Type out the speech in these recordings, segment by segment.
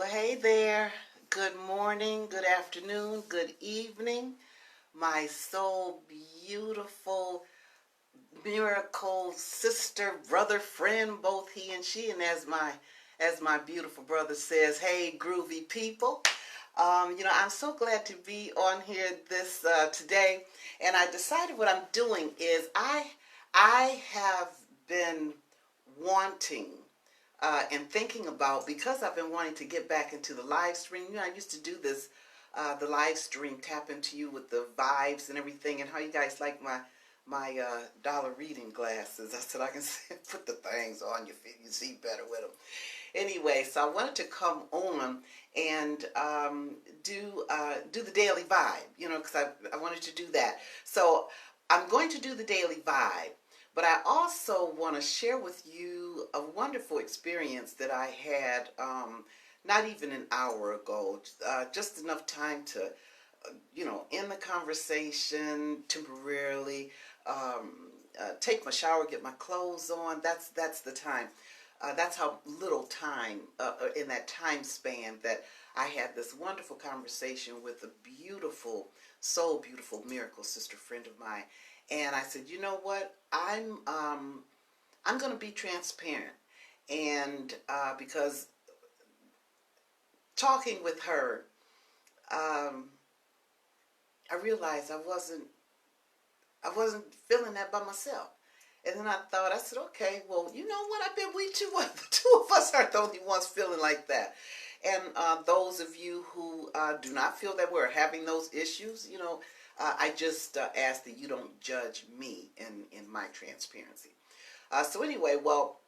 Well, hey there. Good morning, good afternoon, good evening. My soul beautiful miracle sister, brother, friend, both he and she, and as my beautiful brother says, hey, groovy people. I'm so glad to be on here this today, and I decided what I'm doing is I have been wanting and thinking about, because I've been wanting to get back into the live stream. I used to do this, the live stream, tap into you with the vibes and everything, and how you guys like my dollar reading glasses. I said I can put the things on you, you see better with them. Anyway, so I wanted to come on and do the daily vibe, because I wanted to do that. So I'm going to do the daily vibe. But I also want to share with you a wonderful experience that I had not even an hour ago, just enough time to, end the conversation temporarily, take my shower, get my clothes on. That's the time. That's how little time in that time span that I had this wonderful conversation with a beautiful, so beautiful miracle sister friend of mine. And I said, you know what? I'm going to be transparent, and because talking with her, I realized I wasn't feeling that by myself. And then I said, okay, well, you know what? I bet the two of us aren't the only ones feeling like that. And those of you who do not feel that we're having those issues, I just ask that you don't judge me in my transparency. So anyway, well,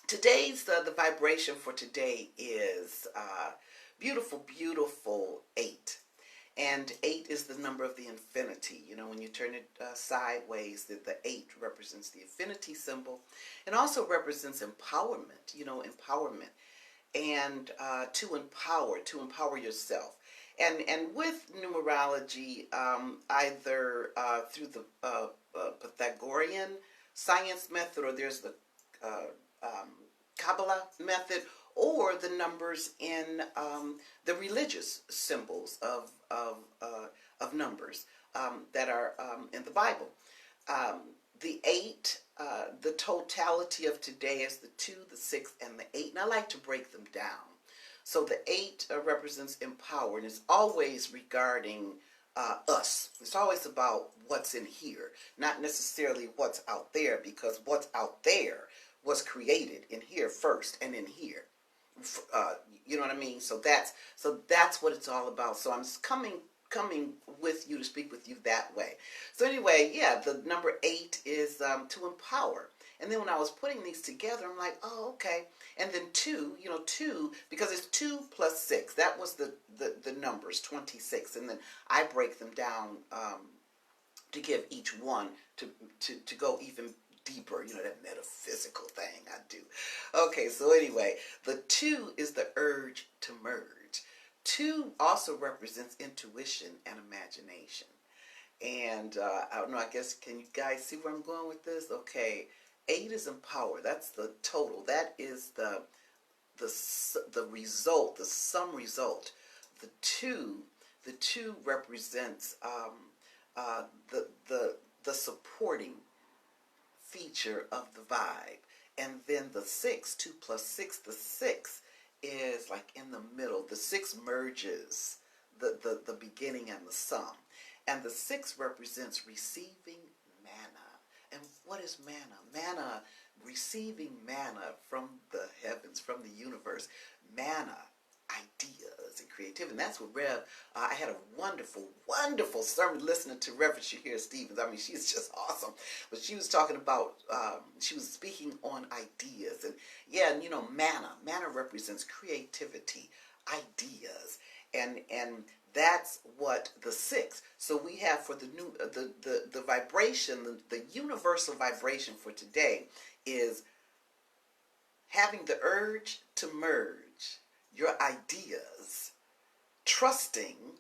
today's the vibration for today is beautiful, beautiful 8. And 8 is the number of the infinity. When you turn it sideways, the 8 represents the infinity symbol, and also represents empowerment. Empowerment, and to empower yourself. And with numerology, either through the Pythagorean science method, or there's the Kabbalah method, or the numbers in the religious symbols of numbers that are in the Bible. The 8, the totality of today is the 2, the 6, and the 8. And I like to break them down. So the 8 represents empower, and it's always regarding us. It's always about what's in here, not necessarily what's out there, because what's out there was created in here first, and in here. You know what I mean? So that's what it's all about. So I'm coming with you to speak with you that way. So anyway, yeah, the number 8 is to empower. And then when I was putting these together, I'm like, oh, okay. And then 2, 2, because it's 2 plus 6. That was the numbers, 26. And then I break them down to give each one to go even deeper, that metaphysical thing I do. Okay, so anyway, the 2 is the urge to merge. 2 also represents intuition and imagination. And I don't know, I guess, can you guys see where I'm going with this? Okay, 8 is empower. That's the total. That is the result, the sum result. The 2 represents the supporting feature of the vibe. And then the 6, 2 plus 6, the 6 is like in the middle. The 6 merges the beginning and the sum. And the 6 represents receiving manna. And what is manna? Manna, receiving manna from the heavens, from the universe. Manna, ideas and creativity. And that's what Rev, I had a wonderful, wonderful sermon listening to Reverend Shahir Stevens. I mean, she's just awesome. But she was talking about, she was speaking on ideas. And yeah, and manna represents creativity, ideas. And that's what the 6. So we have for the new, the vibration, the universal vibration for today is having the urge to merge your ideas, trusting,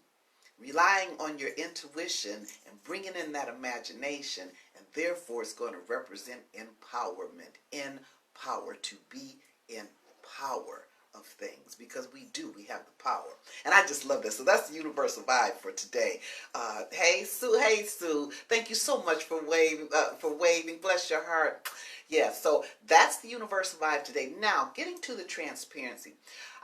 relying on your intuition, and bringing in that imagination, and therefore it's going to represent empowerment, in power, to be in power. of things, because we have the power. And I just love that. So that's the universal vibe for today. Hey Sue, thank you so much for waving. Bless your heart. Yeah, so that's the universal vibe today. Now, getting to the transparency.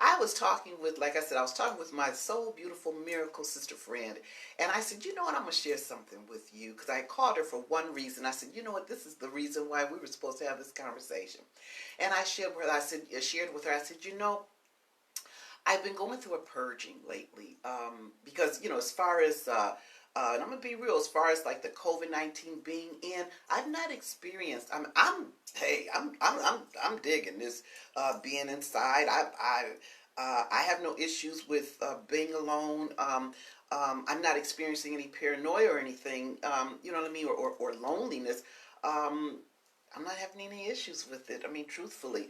I was talking with, like I said, I was talking with my soul beautiful miracle sister friend, and I said, you know what, I'm going to share something with you, because I called her for one reason. I said, you know what, this is the reason why we were supposed to have this conversation. And I shared with her, I said, you know, I've been going through a purging lately, because, you know, as far as, and I'm gonna be real, as far as like the COVID-19 being in, I've not experienced. I'm digging this being inside. I have no issues with being alone. I'm not experiencing any paranoia or anything. You know what I mean, or loneliness. I'm not having any issues with it. I mean, truthfully,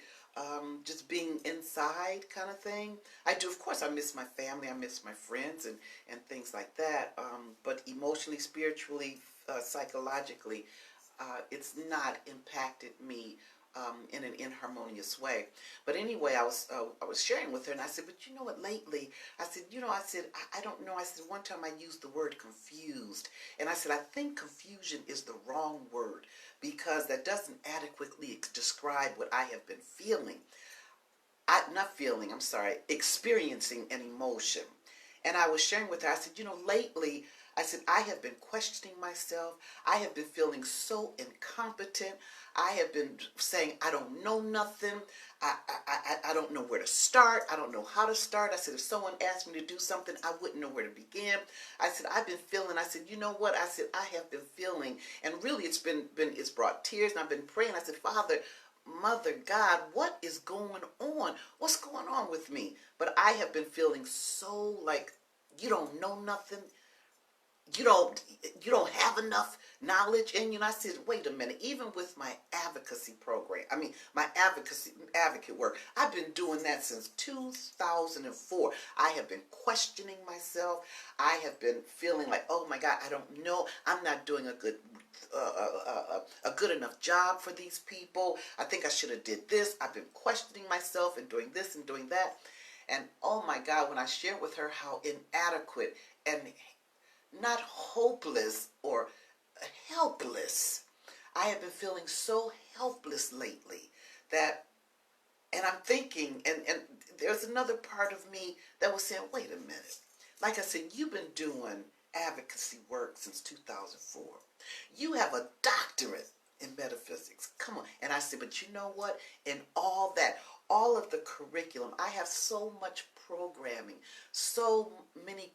just being inside kind of thing. I do, of course, I miss my family, I miss my friends and things like that. But emotionally, spiritually, psychologically, it's not impacted me in an inharmonious way. But anyway, I was sharing with her, and I said, but you know what, lately, I said, you know, I don't know. I said, one time I used the word confused, and I said, I think confusion is the wrong word, because that doesn't adequately describe what I have been feeling. Experiencing an emotion. And I was sharing with her, I said, you know, lately, I said, I have been questioning myself. I have been feeling so incompetent. I have been saying, I don't know nothing. I don't know where to start. I don't know how to start. I said, if someone asked me to do something, I wouldn't know where to begin. I said, I've been feeling, I said, you know what? I said, I have been feeling, and really it's brought tears, and I've been praying. I said, Father, Mother God, what is going on? What's going on with me? But I have been feeling so like, you don't know nothing. You don't have enough knowledge in you. And I said, wait a minute, even with my advocacy program, my advocate work, I've been doing that since 2004. I have been questioning myself. I have been feeling like, oh my God, I don't know. I'm not doing a good enough job for these people. I think I should have did this. I've been questioning myself and doing this and doing that. And oh my God, when I shared with her how inadequate and not hopeless or helpless. I have been feeling so helpless lately that, and I'm thinking, and there's another part of me that was saying, wait a minute. Like I said, you've been doing advocacy work since 2004. You have a doctorate in metaphysics. Come on. And I said, but you know what? In all that, all of the curriculum, I have so much programming, so many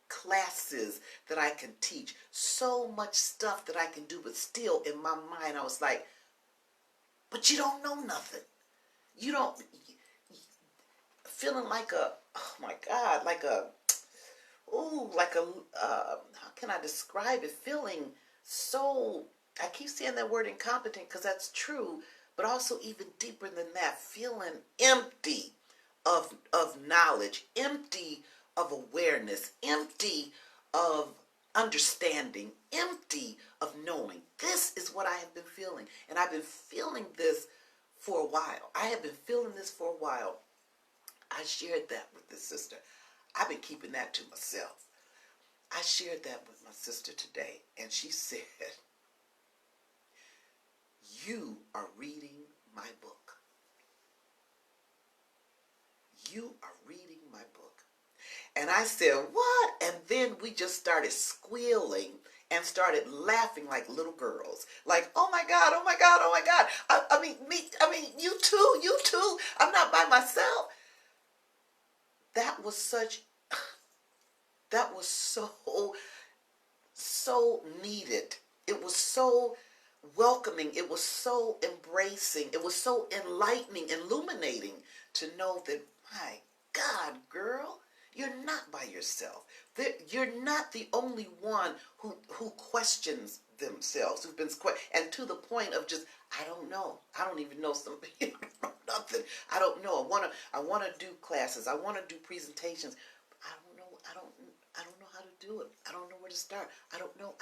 classes that I can teach, so much stuff that I can do, but still in my mind I was like, but you don't know nothing. You don't, feeling like a, oh my God, how can I describe it? Feeling so, I keep saying that word incompetent because that's true, but also even deeper than that, feeling empty of knowledge, empty of awareness, empty of understanding, empty of knowing. This is what I have been feeling. And I've been feeling this for a while. I have been feeling this for a while. I shared that with this sister. I've been keeping that to myself. I shared that with my sister today, and she said, you are reading my book. You are reading my book. And I said, what? And then we just started squealing and started laughing like little girls. Like, oh my God, oh my God, oh my God. You too. I'm not by myself. That was so needed. It was so welcoming. It was so embracing. It was so enlightening, illuminating to know that, my God, girl, you're not by yourself. You're not the only one who questions themselves, who've been and to the point of just, I don't know. I don't even know something. Nothing. I don't know. I wanna do classes. I wanna do presentations. I don't know. I don't know how to do it. I don't know where to start. I don't know.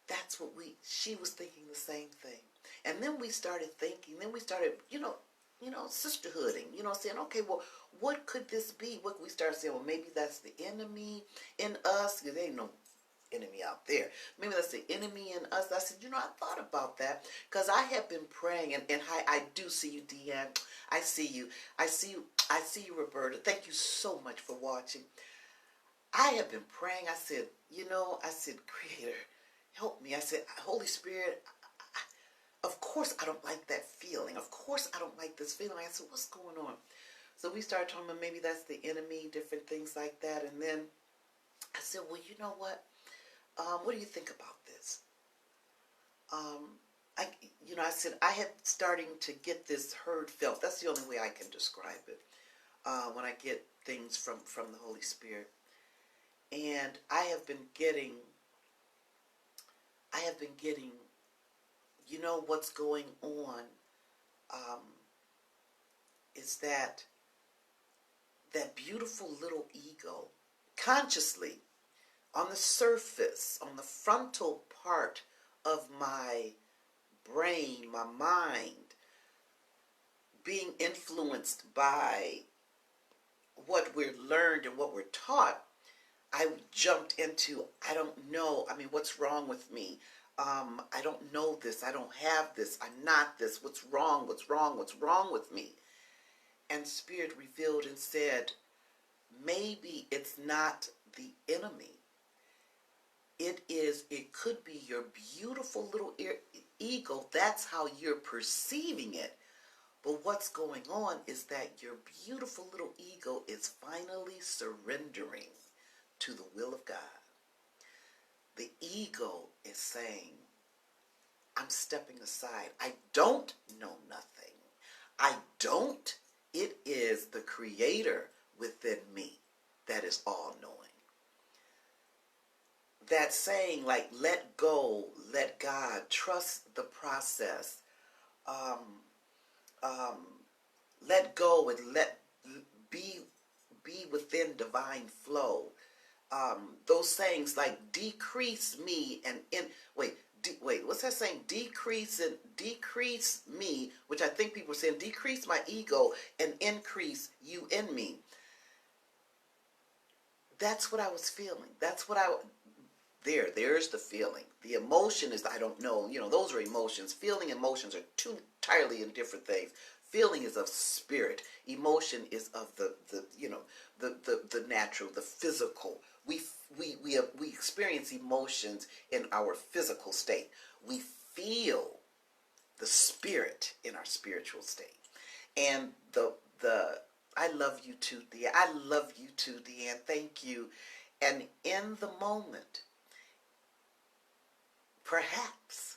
That's what she was thinking the same thing. And then we started thinking, sisterhooding, saying, okay, well, what could this be? What we start saying, well, maybe that's the enemy in us, because there ain't no enemy out there. Maybe that's the enemy in us. I said, I thought about that because I have been praying, and I do see you, Deanne. I see you. I see you. I see you, Roberta. Thank you so much for watching. I have been praying. I said, Creator, help me. I said, Holy Spirit, of course I don't like that feeling. Of course I don't like this feeling. I said, what's going on? So we started talking about maybe that's the enemy, different things like that. And then I said, well, you know what? What do you think about this? I said, I have starting to get this heard, felt. That's the only way I can describe it. When I get things from the Holy Spirit. And I have been getting, what's going on, is that beautiful little ego, consciously, on the surface, on the frontal part of my brain, my mind, being influenced by what we're learned and what we're taught, I jumped into, I don't know, what's wrong with me? I don't know this, I don't have this, I'm not this, what's wrong with me? And Spirit revealed and said, maybe it's not the enemy. It could be your beautiful little ego. That's how you're perceiving it. But what's going on is that your beautiful little ego is finally surrendering to the will of God. The ego is saying, I'm stepping aside. I don't know nothing. It is the Creator within me that is all-knowing. That saying, like, let go, let God, trust the process, let go and be within divine flow. Those sayings like decrease me and what's that saying? Decrease me, which I think people are saying decrease my ego and increase you in me. That's what I was feeling. There's the feeling. The emotion is, I don't know, those are emotions. Feeling and emotions are two entirely different things. Feeling is of spirit. Emotion is of the natural, the physical. We experience emotions in our physical state. We feel the spirit in our spiritual state. And I love you too, Deanne. I love you too, Deanne. Thank you. And in the moment, perhaps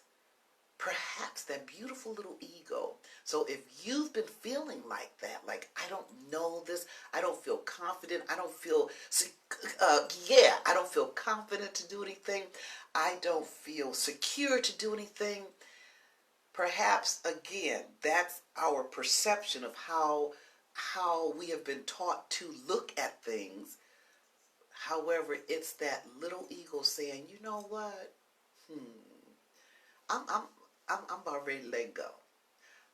that beautiful little ego. So if you've been feeling like that, like, I don't know this, I don't feel confident, I don't feel, I don't feel confident to do anything, I don't feel secure to do anything, perhaps, again, that's our perception of how we have been taught to look at things. However, it's that little ego saying, you know what? I'm about ready to let go.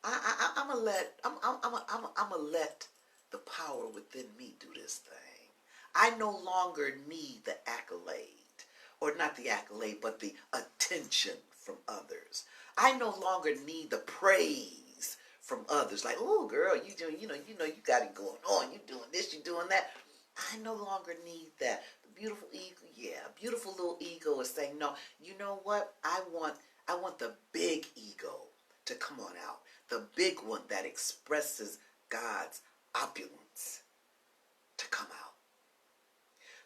I'm gonna let the power within me do this thing. I no longer need the accolade, or not the accolade, but the attention from others. I no longer need the praise from others. Like, oh, girl, you doing, you got it going on. You doing this, you doing that. I no longer need that. The beautiful ego, beautiful little ego is saying, no, you know what? I want the big ego to come on out. The big one that expresses God's opulence to come out.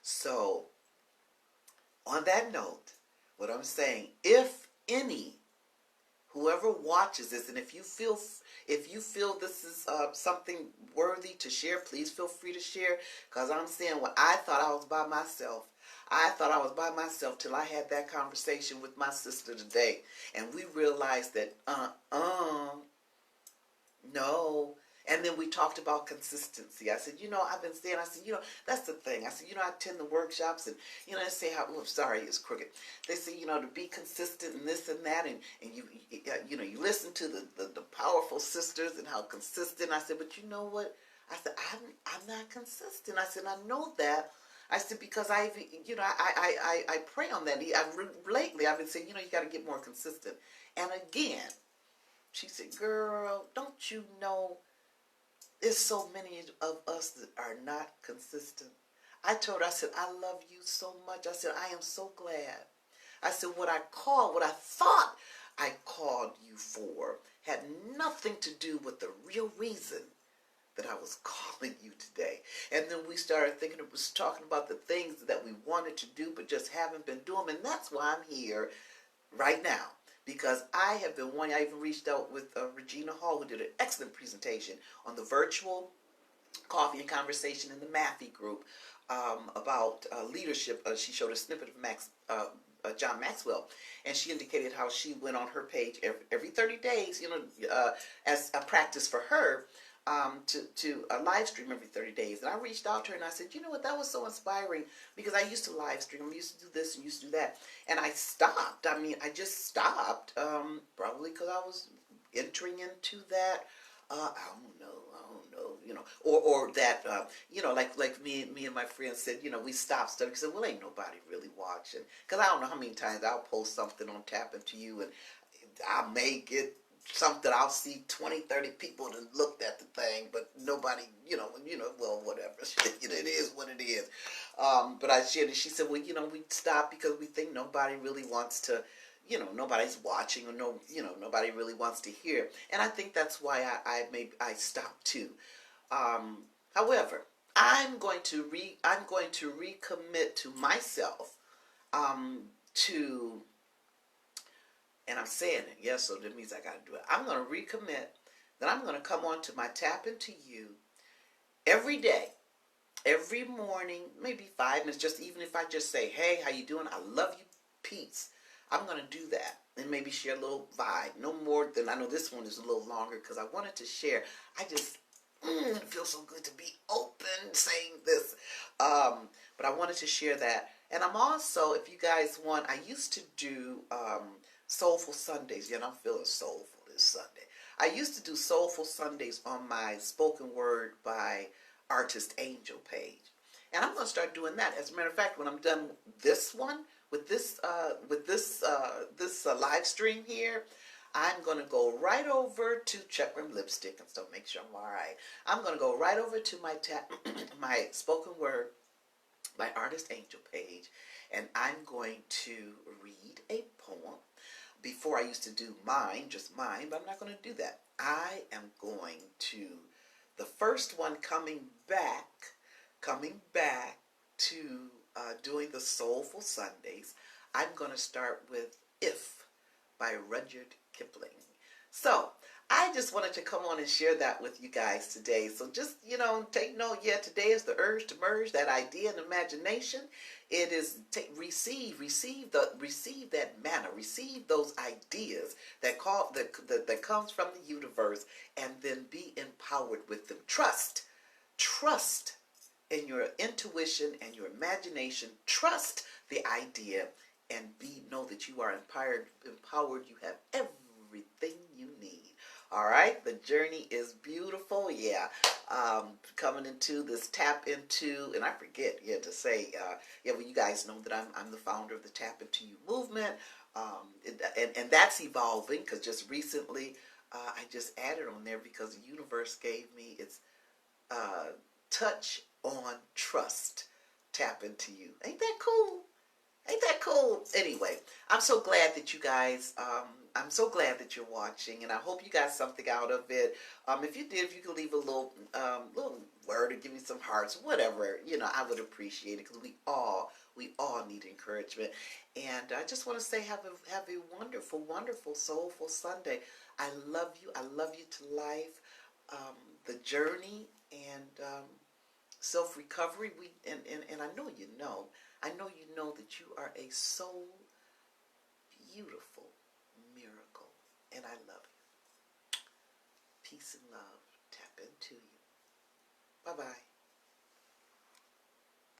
So, on that note, what I'm saying, if any, whoever watches this, and if you feel this is something worthy to share, please feel free to share. Because I'm saying, well, I thought I was by myself. I thought I was by myself till I had that conversation with my sister today. And we realized that, no, And then we talked about consistency. I said, I've been saying, I said, that's the thing. I said, I attend the workshops and, they say how, oh, sorry, it's crooked. They say, to be consistent and this and that. And you listen to the powerful sisters and how consistent. I said, but you know what? I said, I'm not consistent. I said, I know that. I said, because I pray on that. Lately, I've been saying, you got to get more consistent. And again, she said, girl, don't you know there's so many of us that are not consistent. I told her, I said, I love you so much. I said, I am so glad. I said, what I thought I called you for had nothing to do with the real reason that I was calling you today. And then we started thinking, it was talking about the things that we wanted to do but just haven't been doing. And that's why I'm here right now. Because I have been wanting, I even reached out with Regina Hall, who did an excellent presentation on the virtual coffee and conversation in the Matthew group about leadership. She showed a snippet of John Maxwell, and she indicated how she went on her page every 30 days, as a practice for her, to live stream every 30 days. And I reached out to her and I said, you know what, that was so inspiring, because I used to live stream, I used to do this and used to do that. And I stopped. I just stopped, probably because I was entering into that, I don't know, or that, like me and my friends said, we stopped studying. Said, well, ain't nobody really watching. Because I don't know how many times I'll post something on Tap Into You and I may get something, I'll see 20, 30 people that looked at the thing, but nobody, well, whatever. It is what it is. But I shared it. She said, well, we stopped because we think nobody really wants to, nobody's watching, or nobody really wants to hear. And I think that's why I stopped too. However, I'm going to recommit to myself, to, and I'm saying it, yes, so that means I got to do it. I'm going to recommit that I'm going to come on to my Tap Into You every day, every morning, maybe 5 minutes, just even if I just say, hey, how you doing? I love you, peace. I'm going to do that and maybe share a little vibe. No more than, I know this one is a little longer because I wanted to share. I just, it feels so good to be open saying this. But I wanted to share that. And I'm also, if you guys want, I used to do Soulful Sundays. I'm feeling soulful this Sunday. I used to do Soulful Sundays on my Spoken Word by Artist Angel page. And I'm going to start doing that. As a matter of fact, when I'm done this one, with this live stream here, I'm going to go right over to check my lipstick and stuff, make sure I'm all right. I'm going to go right over to my my Spoken Word by Artist Angel page, and I'm going to read a poem. Before I used to do mine, just mine, but I'm not going to do that. I am going to, the first one coming back to doing the Soulful Sundays, I'm going to start with If by Rudyard Kipling. So, I just wanted to come on and share that with you guys today. So just, take note. Yeah, today is the urge to merge that idea and imagination. It is receive that manna, receive those ideas that comes from the universe, and then be empowered with them. Trust in your intuition and your imagination. Trust the idea, and know that you are empowered. You have everything you need. All right, the journey is beautiful. Yeah, coming into this Tap Into, and I forget to say, well, you guys know that I'm the founder of the Tap Into You movement, and that's evolving, because just recently I just added on there because the universe gave me its touch on trust. Tap Into You. Ain't that cool? Ain't that cool? Anyway, I'm so glad that you guys, I'm so glad that you're watching, and I hope you got something out of it. If you did, if you could leave a little word or give me some hearts, whatever, I would appreciate it, because we all need encouragement. And I just want to say, have a wonderful, wonderful, soulful Sunday. I love you. I love you to life. The journey and self-recovery. And I know you know. I know you know that you are a soul beautiful miracle, and I love you. Peace and love. Tap happen to you. Bye-bye.